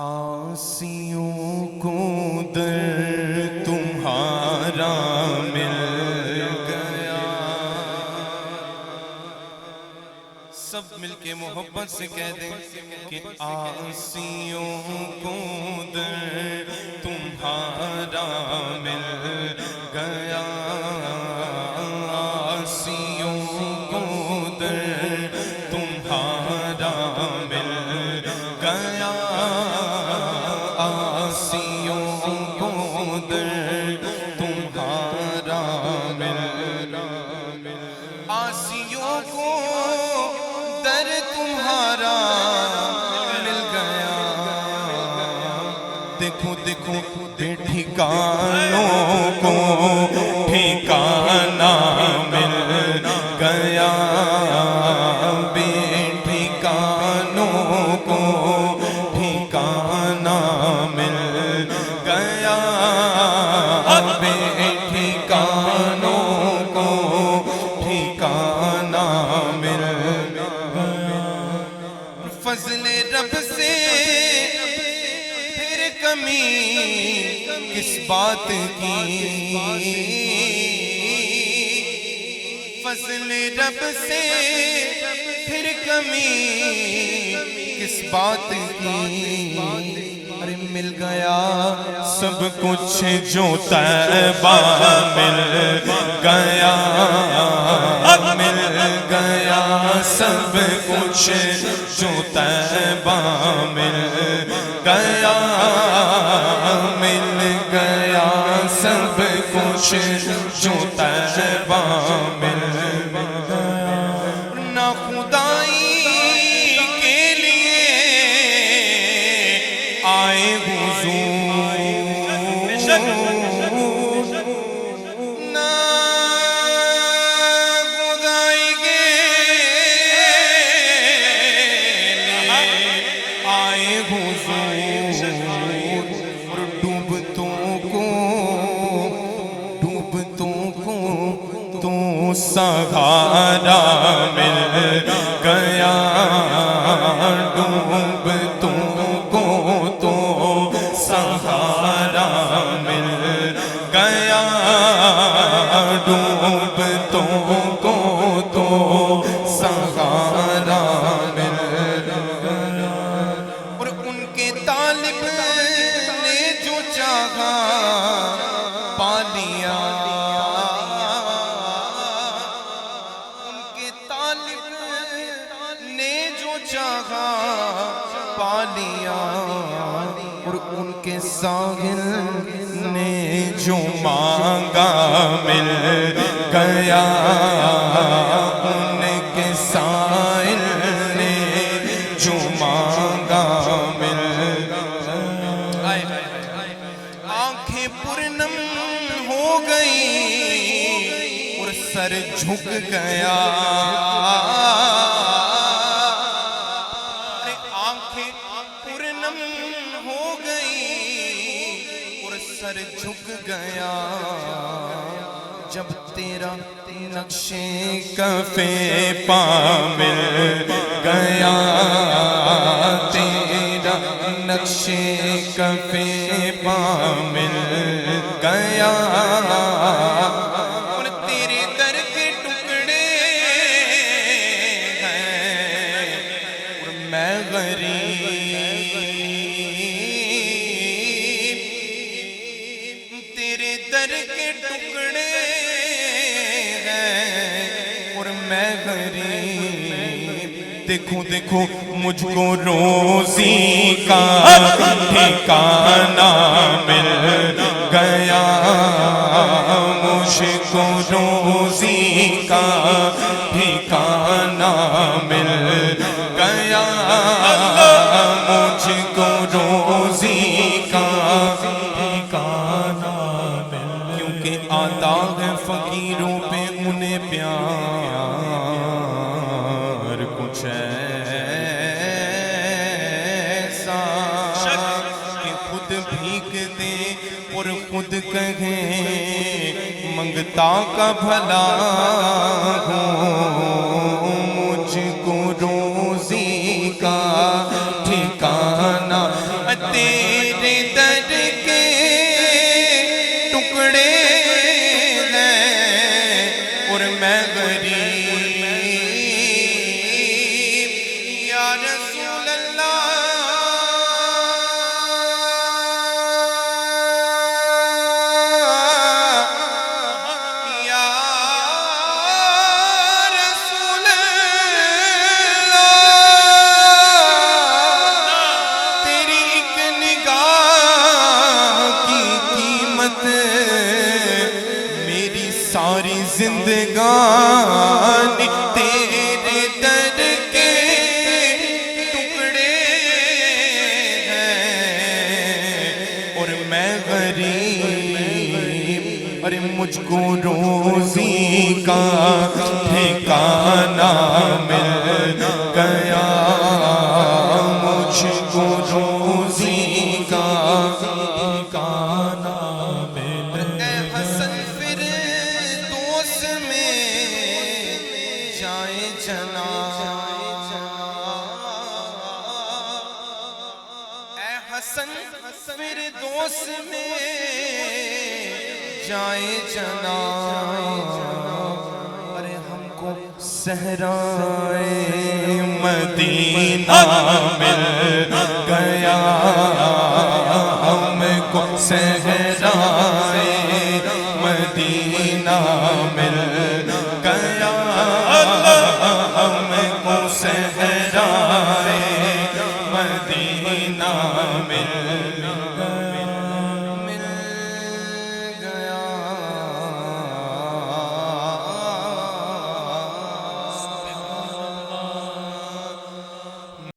آسیوں کو در تمہارا مل گیا. سب مل کے محبت سے کہہ دیں کہ آسیوں کو در تمہارا مل گیا. آسیوں کو در تمہارا مل گیا. آسیوں کو در تمہارا مل. آسیوں کو در تمہارا مل گیا. دیکھو دیکھو بے ٹھکانوں کو ٹھکانہ مل گیا. بے ٹھکانوں کو ٹھکانہ مل گیا. بے ٹھکانوں کو ٹھکانہ مل گیا. فضل رب سے پھر کمی کس بات کی. فضل رب سے پھر کمی کس بات کی. ارے مل گیا سب کچھ جو طیبہ مل گیا. مل گیا سب کچھ جو طیبہ مل گیا. مل گیا سب کچھ جو طیبہ مل گیا. نہ خدائی کے لیے آئے حضور, نہ خدائی کے لیے آئے حضور. اور ڈوبتوں کو تو سہارا مل گیا. ڈوبتوں کو تو سہارا مل گیا. ڈوبتوں کو تو سہارا مل گیا. اور ان کے طالب نے جو چاہا پا لیا. ان کے طالب نے جو چاہا پا لیا. اور ان کے ساحل نے جو مانگا مل گیا. ان کے ساحل نے جو مانگا مل گیا. آنکھیں پرنم ہو گئی اور سر جھک گیا. آنکھیں پرنم ہو گئی اور سر جھک گیا. جب تیرا نقشے کفے پا مل گیا. تیرا نقشے کفے پا مل گیا. اور تیرے در کے ٹکڑے ہیں اور میں غریب. تیرے در کے ٹکڑے ہیں اور میں غریب. دیکھو دیکھو مجھ کو روزی کا ٹھکانہ مل گیا. مجھ کو روزی کا ٹھکانہ مل گیا. مجھ کو روزی کا ٹھکانہ مل. کیونکہ آتا ہے فقیروں پہ انہیں پیار کچھ ایسا کہ خود بھیک دیں اور خود کہیں منگتا کا بھلا ہوں. مجھ کو روزی کا ٹھکانہ فانی تیرے در کے ٹکڑے ہیں اور میں غریب، ارے مجھ کو روزی کا ٹھکانہ مل گیا، مجھ کو روزی کا ٹھکانہ مل گیا۔ اے حسن فردوس میں جائے جناب، اے حسن فردوس میں جائے جناب، ارے ہم کو صحرائے مدینہ مل گیا،